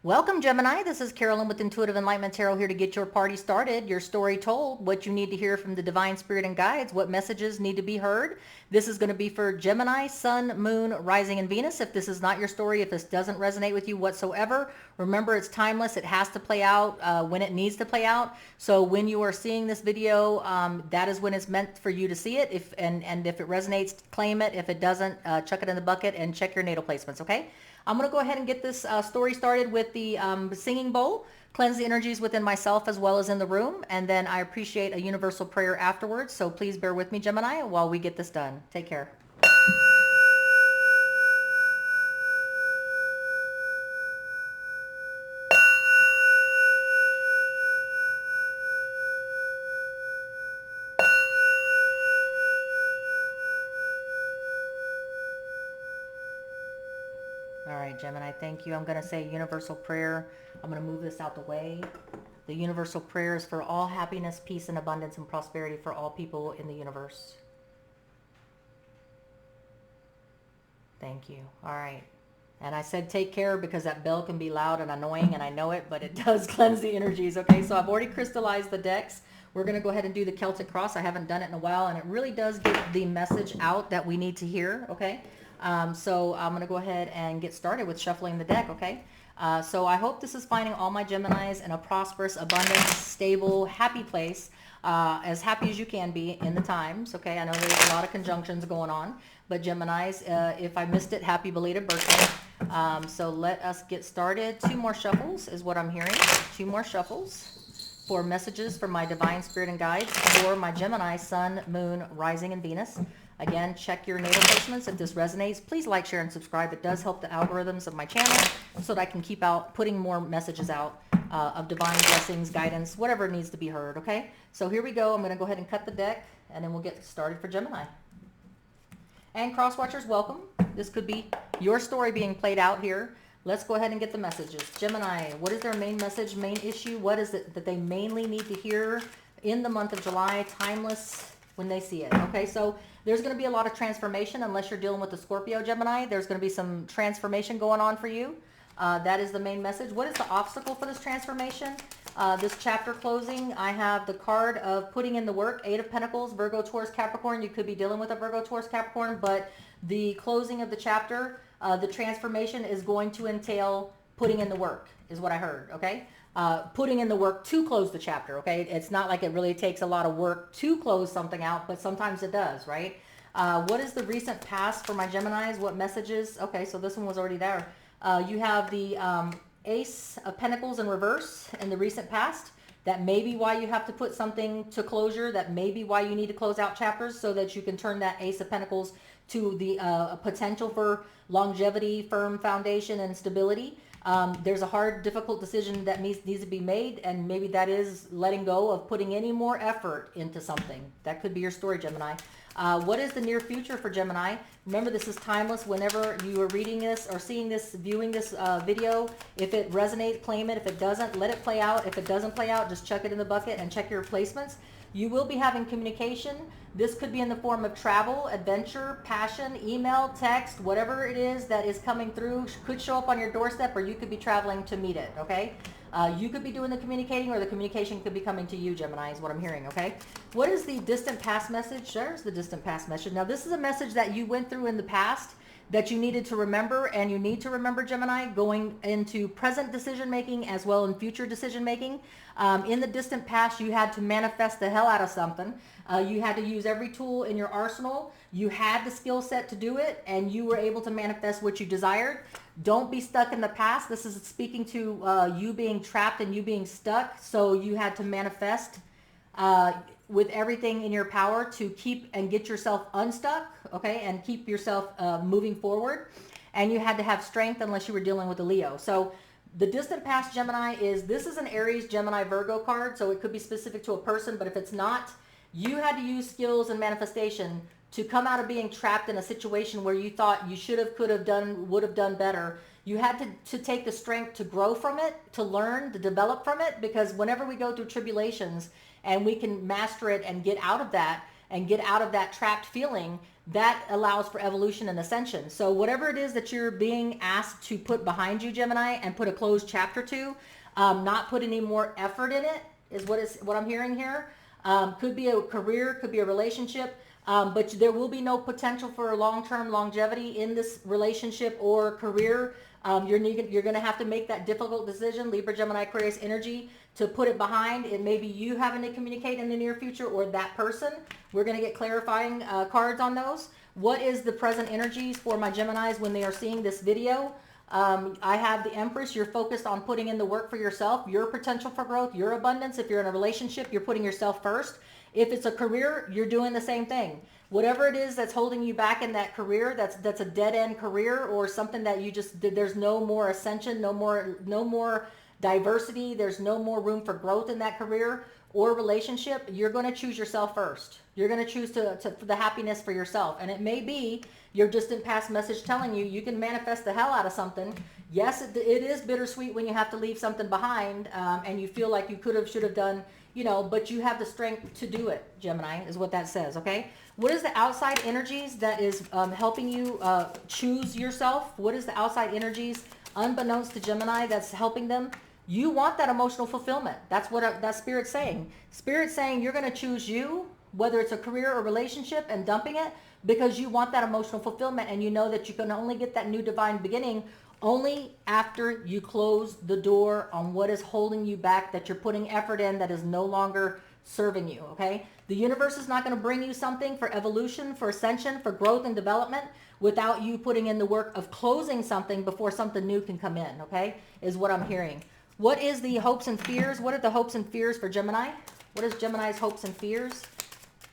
Welcome, Gemini. This is Carolyn with Intuitive Enlightenment Tarot here to get your party started, your story told, what you need to hear from the Divine Spirit and Guides, what messages need to be heard. This is going to be for Gemini, Sun, Moon, Rising, and Venus. If this is not your story, if this doesn't resonate with you whatsoever, remember it's timeless. It has to play out when it needs to play out. So when you are seeing this video, that is when it's meant for you to see it. If it resonates, claim it. If it doesn't, chuck it in the bucket and check your natal placements, okay? I'm going to go ahead and get this story started with the singing bowl, cleanse the energies within myself as well as in the room, and then I appreciate a universal prayer afterwards, so please bear with me, Gemini, while we get this done. Take care. All right, Gemini, thank you. I'm going to say universal prayer. I'm going to move this out the way. The universal prayer is for all happiness, peace, and abundance and prosperity for all people in the universe. Thank you. All right. And I said take care because that bell can be loud and annoying, and I know it, but it does cleanse the energies. Okay, so I've already crystallized the decks. We're going to go ahead and do the Celtic cross. I haven't done it in a while, and it really does get the message out that we need to hear. Okay. So I'm going to go ahead and get started with shuffling the deck, okay? So I hope this is finding all my Geminis in a prosperous, abundant, stable, happy place, as happy as you can be in the times, okay? I know there's a lot of conjunctions going on, but Geminis, if I missed it, happy belated birthday. So let us get started. 2 more shuffles is what I'm hearing. 2 more shuffles for messages from my Divine Spirit and Guides for my Gemini, Sun, Moon, Rising, and Venus. Again, check your natal placements. If this resonates, please like, share, and subscribe. It does help the algorithms of my channel so that I can keep putting more messages out of divine blessings, guidance, whatever needs to be heard, okay? So here we go. I'm going to go ahead and cut the deck, and then we'll get started for Gemini. And cross watchers, welcome. This could be your story being played out here. Let's go ahead and get the messages. Gemini, what is their main message, main issue? What is it that they mainly need to hear in the month of July, timeless when they see it? Okay, so there's going to be a lot of transformation unless you're dealing with the Scorpio, Gemini. There's going to be some transformation going on for you. That is the main message. What is the obstacle for this transformation? This chapter closing, I have the card of putting in the work, 8 of Pentacles, Virgo, Taurus, Capricorn. You could be dealing with a Virgo, Taurus, Capricorn, but the closing of the chapter, the transformation is going to entail putting in the work, is what I heard, okay? Putting in the work to close the chapter, okay? It's not like it really takes a lot of work to close something out, but sometimes it does, right? What is the recent past for my Geminis? What messages? Okay, so this one was already there. You have the Ace of Pentacles in reverse in the recent past. That may be why you have to put something to closure. That may be why you need to close out chapters so that you can turn that Ace of Pentacles to the potential for longevity, firm foundation, and stability. There's a hard, difficult decision that needs to be made, and maybe that is letting go of putting any more effort into something. That could be your story, Gemini. What is the near future for Gemini? Remember, this is timeless. Whenever you are reading this or seeing this, viewing this video, if it resonates, claim it. If it doesn't, let it play out. If it doesn't play out, just chuck it in the bucket and check your placements. You will be having communication. This could be in the form of travel, adventure, passion, email, text, whatever it is that is coming through could show up on your doorstep, or you could be traveling to meet it, okay? You could be doing the communicating, or the communication could be coming to you, Gemini, is what I'm hearing, okay? What is the distant past message? There's the distant past message. Now, this is a message that you went through in the past that you needed to remember, and you need to remember, Gemini, going into present decision making as well in future decision making. In the distant past, you had to manifest the hell out of something. You had to use every tool in your arsenal. You had the skill set to do it, and you were able to manifest what you desired. Don't be stuck in the past. This is speaking to you being trapped and you being stuck. So you had to manifest with everything in your power to keep and get yourself unstuck, okay, and keep yourself moving forward. And you had to have strength unless you were dealing with a Leo. So the distant past, Gemini, this is an Aries, Gemini, Virgo card, so it could be specific to a person, but if it's not, you had to use skills and manifestation to come out of being trapped in a situation where you thought you should have, could have done, would have done better. You had to take the strength to grow from it, to learn, to develop from it, because whenever we go through tribulations and we can master it and get out of that trapped feeling, that allows for evolution and ascension. So whatever it is that you're being asked to put behind you, Gemini, and put a closed chapter to, not put any more effort in it, is what I'm hearing here. Could be a career, could be a relationship, but there will be no potential for long-term longevity in this relationship or career. You're going to have to make that difficult decision, Libra, Gemini, Aquarius energy, to put it behind. It may be you having to communicate in the near future or that person. We're going to get clarifying cards on those. What is the present energies for my Geminis when they are seeing this video? I have the Empress. You're focused on putting in the work for yourself, your potential for growth, your abundance. If you're in a relationship, you're putting yourself first. If it's a career, you're doing the same thing. Whatever it is that's holding you back in that career, that's a dead end career or something that you just, there's no more ascension, no more diversity, there's no more room for growth in that career or relationship, you're going to choose yourself first. You're going to choose for the happiness for yourself. And it may be your distant past message telling you you can manifest the hell out of something. Yes, it is bittersweet when you have to leave something behind and you feel like you should have done, but you have the strength to do it, Gemini, is what that says, okay? What is the outside energies that is helping you choose yourself? What is the outside energies, unbeknownst to Gemini, that's helping them? You want that emotional fulfillment. That's what that Spirit's saying. Spirit's saying you're going to choose you, whether it's a career or relationship, and dumping it because you want that emotional fulfillment, and you know that you can only get that new divine beginning only after you close the door on what is holding you back, that you're putting effort in that is no longer serving you, okay? The universe is not going to bring you something for evolution, for ascension, for growth and development without you putting in the work of closing something before something new can come in, okay? Is what I'm hearing. What is the hopes and fears? What are the hopes and fears for Gemini? What is Gemini's hopes and fears?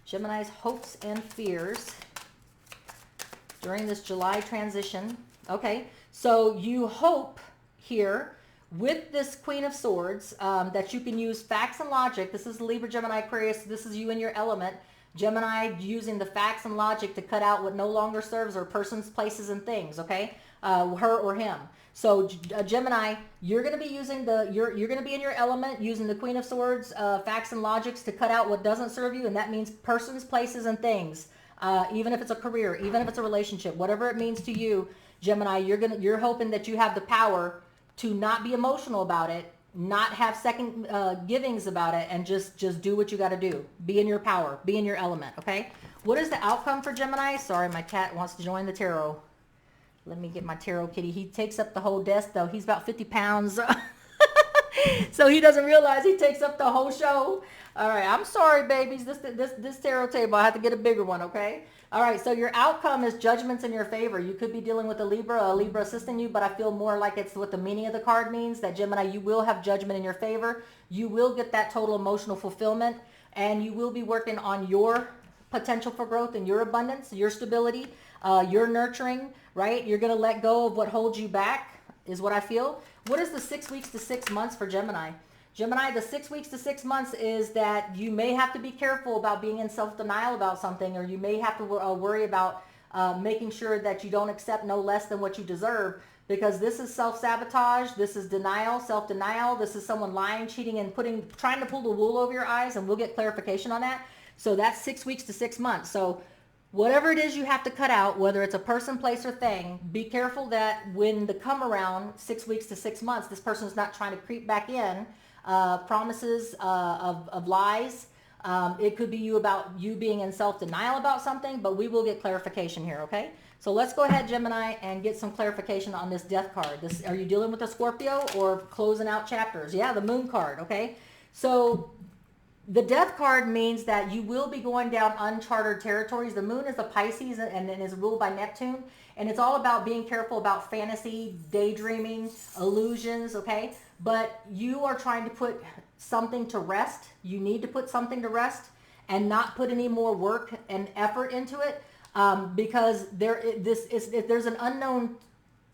Gemini's hopes and fears during this July transition. Okay, so you hope here with this Queen of Swords that you can use facts and logic. This is Libra, Gemini, Aquarius. This is you in your element. Gemini using the facts and logic to cut out what no longer serves or persons, places, and things, okay? Her or him. So Gemini, you're going to be using you're going to be in your element using the Queen of Swords, facts and logics to cut out what doesn't serve you, and that means persons, places, and things. Even if it's a career, even if it's a relationship, whatever it means to you, Gemini, you're hoping that you have the power to not be emotional about it, not have second givings about it, and just do what you got to do. Be in your power, be in your element, okay? What is the outcome for Gemini? Sorry, my cat wants to join the tarot. Let me get my tarot kitty. He takes up the whole desk, though. He's about 50 pounds. So he doesn't realize he takes up the whole show. All right. I'm sorry, babies. This tarot table, I have to get a bigger one, okay? All right. So your outcome is judgments in your favor. You could be dealing with a Libra assisting you, but I feel more like it's what the meaning of the card means, that Gemini, you will have judgment in your favor. You will get that total emotional fulfillment, and you will be working on your potential for growth and your abundance, your stability, your nurturing, right? You're going to let go of what holds you back is what I feel. What is the 6 weeks to 6 months for Gemini? Gemini, the 6 weeks to 6 months is that you may have to be careful about being in self-denial about something, or you may have to worry about making sure that you don't accept no less than what you deserve, because this is self-sabotage, this is denial, self-denial, this is someone lying, cheating, and trying to pull the wool over your eyes, and we'll get clarification on that. So that's 6 weeks to 6 months. So whatever it is you have to cut out, whether it's a person, place, or thing, be careful that when the come around 6 weeks to 6 months, this person's not trying to creep back in, promises of lies. It could be you being in self-denial about something, but we will get clarification here, okay? So let's go ahead, Gemini, and get some clarification on this death card. Are you dealing with a Scorpio or closing out chapters? Yeah, the moon card, okay? So the death card means that you will be going down uncharted territories. The moon is a Pisces and is ruled by Neptune. And it's all about being careful about fantasy, daydreaming, illusions, okay? But you are trying to put something to rest. You need to put something to rest and not put any more work and effort into it because there's an unknown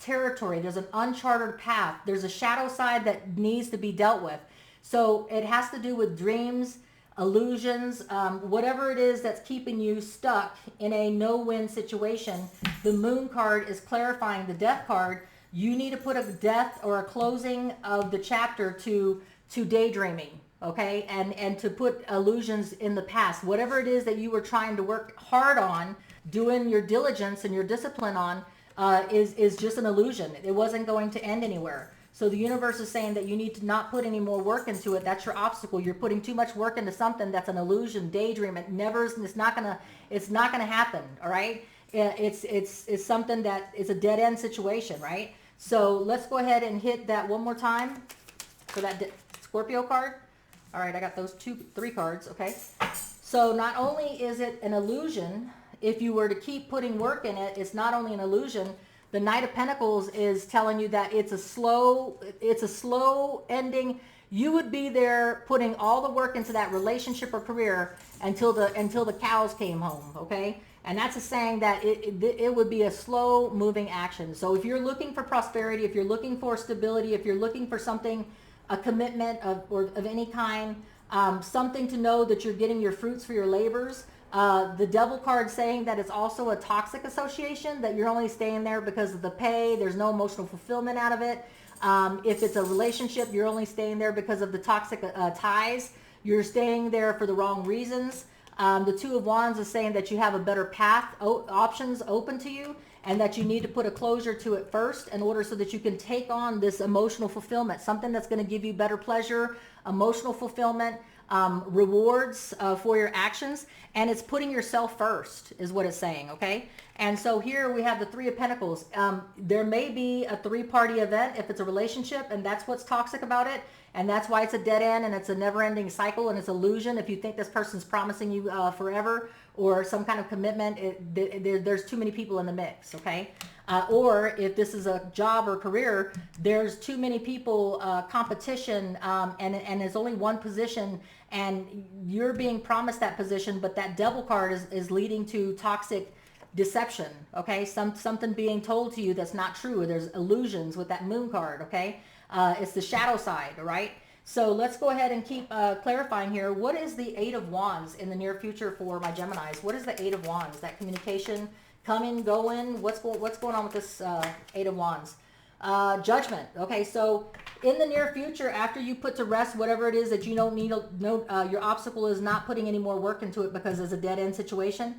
territory. There's an uncharted path. There's a shadow side that needs to be dealt with. So it has to do with dreams, illusions, whatever it is that's keeping you stuck in a no-win situation. The moon card is clarifying the death card. You need to put a death or a closing of the chapter to daydreaming, okay? And to put illusions in the past. Whatever it is that you were trying to work hard on doing your diligence and your discipline on is just an illusion. It wasn't going to end anywhere. So the universe is saying that you need to not put any more work into it. That's your obstacle. You're putting too much work into something that's an illusion, daydream. It's not gonna happen. All right. It's something that is a dead end situation, right? So let's go ahead and hit that one more time for that Scorpio card. All right, I got those three cards. Okay. So not only is it an illusion, if you were to keep putting work in it, it's not only an illusion. The Knight of Pentacles is telling you that it's a slow ending. You would be there putting all the work into that relationship or career until the cows came home, okay? And that's a saying that it would be a slow moving action. So if you're looking for prosperity, if you're looking for stability, if you're looking for something, a commitment of any kind, something to know that you're getting your fruits for your labors, the Devil card saying that it's also a toxic association, that you're only staying there because of the pay, there's no emotional fulfillment out of it. If it's a relationship, you're only staying there because of the toxic ties. You're staying there for the wrong reasons. The Two of Wands is saying that you have a better path, options open to you, and that you need to put a closure to it first in order so that you can take on this emotional fulfillment, something that's going to give you better pleasure, emotional fulfillment, rewards for your actions, and it's putting yourself first is what it's saying, okay? And so here we have the Three of Pentacles. There may be a three-party event if it's a relationship, and that's what's toxic about it, and that's why it's a dead end and it's a never-ending cycle and it's illusion. If you think this person's promising you forever or some kind of commitment, there's too many people in the mix, okay? Or if this is a job or career, there's too many people, competition, and there's only one position, and you're being promised that position, but that Devil card is leading to toxic deception, okay? Something being told to you that's not true. There's illusions with that Moon card, okay? It's the shadow side, all right? So let's go ahead and keep clarifying here. What is the Eight of Wands in the near future for my Geminis? What is the Eight of Wands? That communication, coming, going, what's going on with this Eight of Wands? Judgment. Okay, so in the near future, after you put to rest whatever it is that you don't need, your obstacle is not putting any more work into it because it's a dead end situation.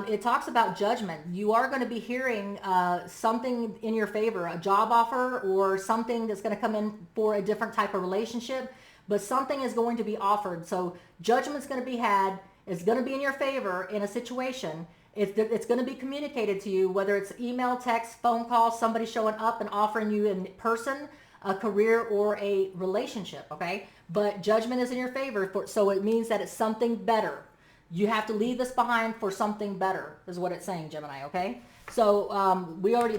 It talks about judgment. You are going to be hearing something in your favor, a job offer or something that's going to come in for a different type of relationship, but something is going to be offered. So judgment's going to be had. It's going to be in your favor in a situation. It's going to be communicated to you, whether it's email, text, phone call, somebody showing up and offering you in person a career or a relationship, okay? But judgment is in your favor, so it means that it's something better. You have to leave this behind for something better, is what it's saying, Gemini, okay? So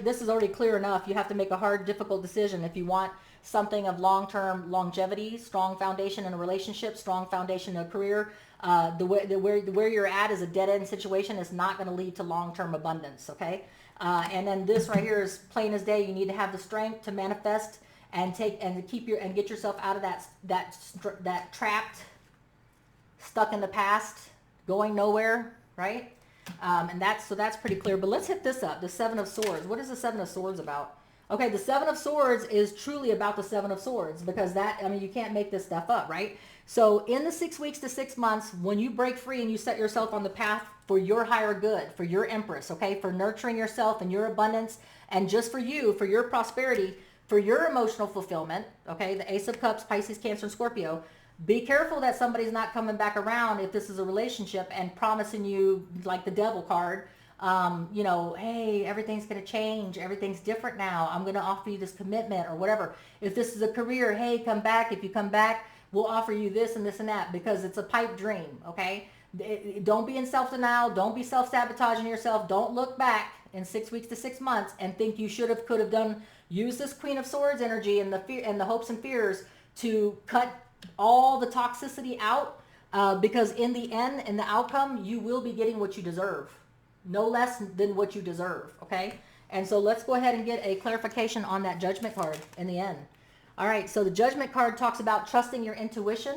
this is already clear enough. You have to make a hard, difficult decision if you want something of long-term longevity, strong foundation in a relationship, strong foundation in a career. Where you're at is a dead-end situation. It's not going to lead to long-term abundance, okay? And then this right here is plain as day. You need to have the strength to manifest and get yourself out of that trapped, stuck in the past, going nowhere, right? And that's pretty clear. But let's hit this up, the Seven of Swords. What is the Seven of Swords about? Okay, the Seven of Swords is truly about the Seven of Swords because you can't make this stuff up, right? So in the 6 weeks to 6 months, when you break free and you set yourself on the path for your higher good, for your Empress, okay, for nurturing yourself and your abundance, and just for you, for your prosperity, for your emotional fulfillment, okay, the Ace of Cups, Pisces, Cancer, and Scorpio, be careful that somebody's not coming back around if this is a relationship and promising you, like the Devil card, hey, everything's going to change. Everything's different now. I'm going to offer you this commitment or whatever. If this is a career, hey, come back. If you come back, we'll offer you this and this and that because it's a pipe dream, okay? Don't be in self-denial. Don't be self-sabotaging yourself. Don't look back in 6 weeks to 6 months and think you could have done. Use this Queen of Swords energy and the fear and the hopes and fears to cut all the toxicity out because in the end, in the outcome, you will be getting what you deserve. No less than what you deserve, okay? And so let's go ahead and get a clarification on that Judgment card in the end. All right, so the Judgment card talks about trusting your intuition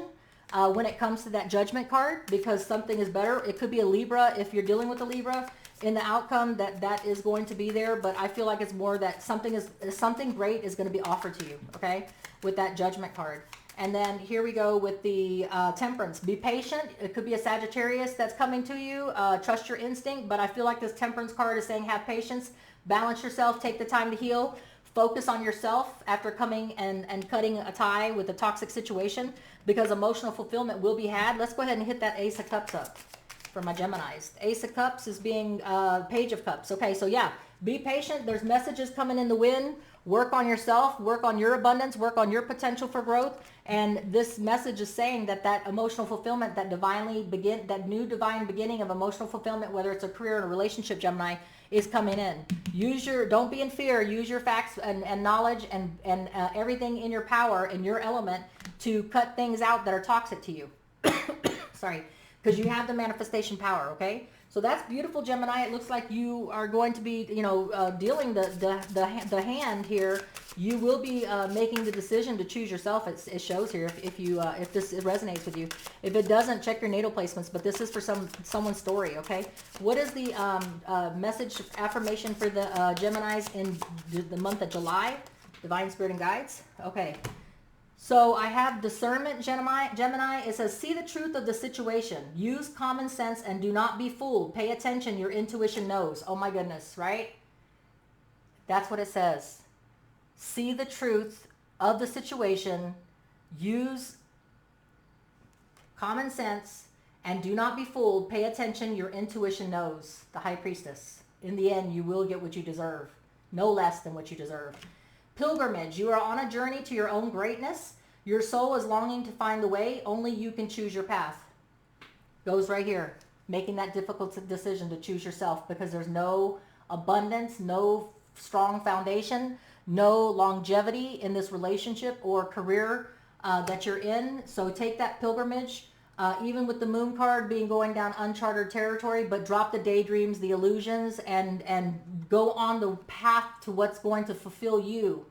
when it comes to that Judgment card because something is better. It could be a Libra if you're dealing with a Libra. In the outcome, that is going to be there, but I feel like it's more that something great is going to be offered to you, okay, with that Judgment card. And then here we go with the temperance. Be patient. It could be a Sagittarius that's coming to you. Trust your instinct. But I feel like this temperance card is saying have patience. Balance yourself. Take the time to heal. Focus on yourself after coming and cutting a tie with a toxic situation, because emotional fulfillment will be had. Let's go ahead and hit that Ace of Cups up for my Geminis. Ace of Cups is being Page of Cups. Okay, so yeah, be patient. There's messages coming in the wind. Work on yourself, work on your abundance, work on your potential for growth. And this message is saying that that emotional fulfillment, that new divine beginning of emotional fulfillment, whether it's a career or a relationship, Gemini, is coming in. Don't be in fear. Use your facts and knowledge and everything in your power, in your element, to cut things out that are toxic to you. Sorry, because you have the manifestation power, okay? So that's beautiful, Gemini. It looks like you are going to be, dealing the hand here. You will be making the decision to choose yourself. It shows here if this resonates with you. If it doesn't, check your natal placements. But this is for someone's story. Okay. What is the message affirmation for the Geminis in the month of July? Divine Spirit and Guides. Okay. So I have discernment, Gemini. It says, see the truth of the situation. Use common sense and do not be fooled. Pay attention. Your intuition knows. Oh my goodness, right? That's what it says. See the truth of the situation. Use common sense and do not be fooled. Pay attention. Your intuition knows. The High Priestess. In the end, you will get what you deserve. No less than what you deserve. Pilgrimage. You are on a journey to your own greatness. Your soul is longing to find the way. Only you can choose your path. Goes right here. Making that difficult decision to choose yourself, because there's no abundance, no strong foundation, no longevity in this relationship or career that you're in. So take that pilgrimage, even with the Moon card being going down uncharted territory, but drop the daydreams, the illusions, and go on the path to what's going to fulfill you,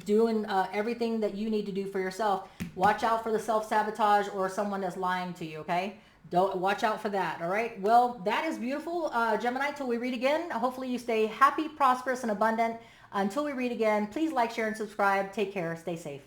doing everything that you need to do for yourself. Watch out for the self-sabotage or someone that's lying to you, okay? Don't watch out for that, all right? Well, that is beautiful, Gemini. Till we read again, hopefully you stay happy, prosperous, and abundant. Until we read again, please like, share, and subscribe. Take care. Stay safe.